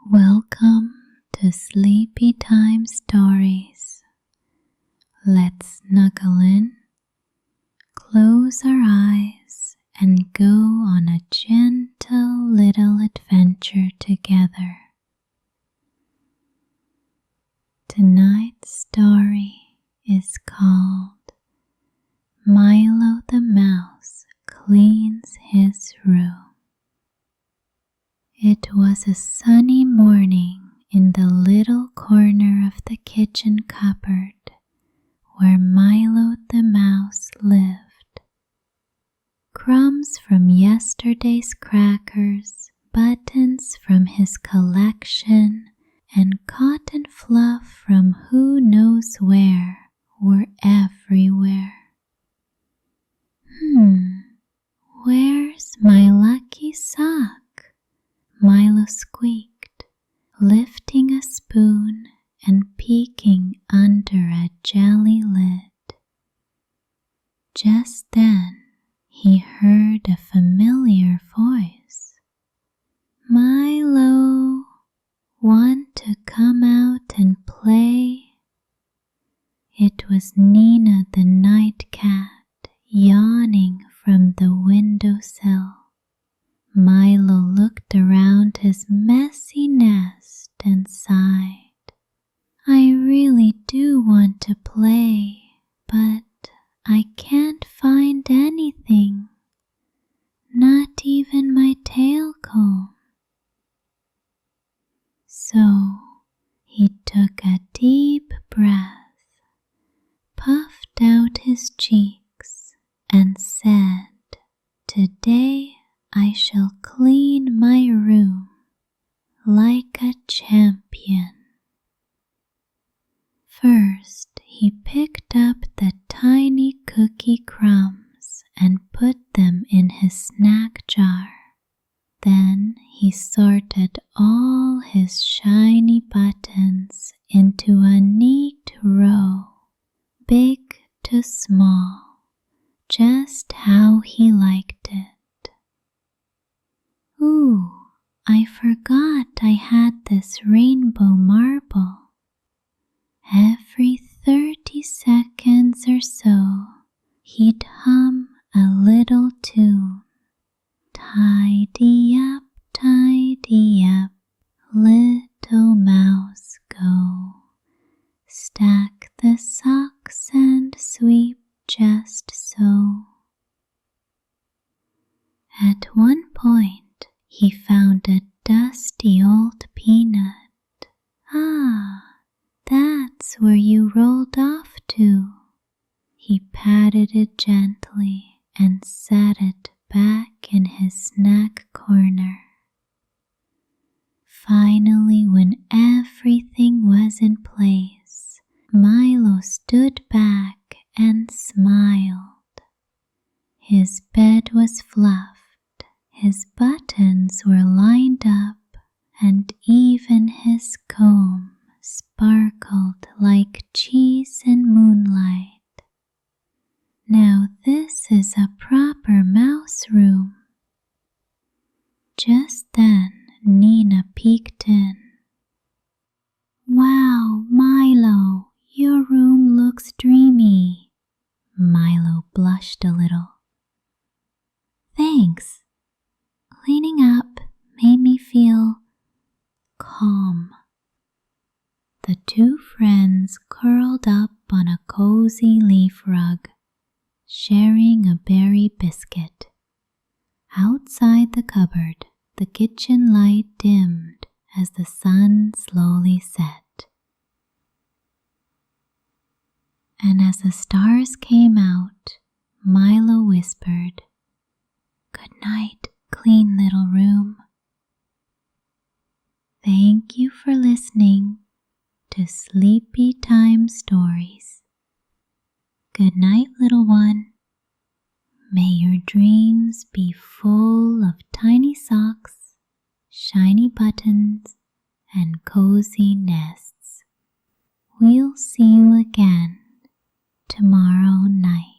Welcome to Sleepy Time Stories. Let's snuggle in, close our eyes, and go on a gentle little adventure together. Tonight's story is called Milo the Mouse Cleans His Room. It was a sunny morning in the little corner of the kitchen cupboard where Milo the mouse lived. Crumbs from yesterday's crackers, buttons from his collection, and cotton fluff from who knows where were everywhere. Where's my lucky sock? Milo squeaked, lifting a spoon and peeking under a jelly lid. Just then, he heard a familiar voice. "Milo, want to come out and play?" It was Nina the night cat, yawning from the windowsill. Milo looked around his messy nest and sighed. "I really do want to play, but I can't find anything, not even my tail comb." So he took a deep breath, puffed out his cheeks, and said, "Today I shall clean my room like a champion." First, he picked up the tiny cookie crumbs and put them in his snack jar. Then he sorted all his shiny buttons into a neat row, big to small, just how he liked it. "Ooh, I forgot I had this rainbow marble." Every 30 seconds or so, he'd hum a little tune. "Tidy up, little mouse, go. Stack the socks and sweep just so." At one point, he found a dusty old peanut. "Ah, that's where you rolled off to." He patted it gently and set it back in his snack corner. Finally, when everything was in place, Milo stood back and smiled. His bed was fluffed. His buttons were lined up, and even his comb sparkled like cheese in moonlight. Now this is a proper mouse room. Just then, Nina peeked in. "Wow, Milo, your room looks dreamy." Milo blushed a little. "Thanks. Cleaning up made me feel calm." The two friends curled up on a cozy leaf rug, sharing a berry biscuit. Outside the cupboard, the kitchen light dimmed as the sun slowly set. And as the stars came out, Milo whispered, "Good night, clean little room." Thank you for listening to Sleepy Time Stories. Good night, little one. May your dreams be full of tiny socks, shiny buttons, and cozy nests. We'll see you again tomorrow night.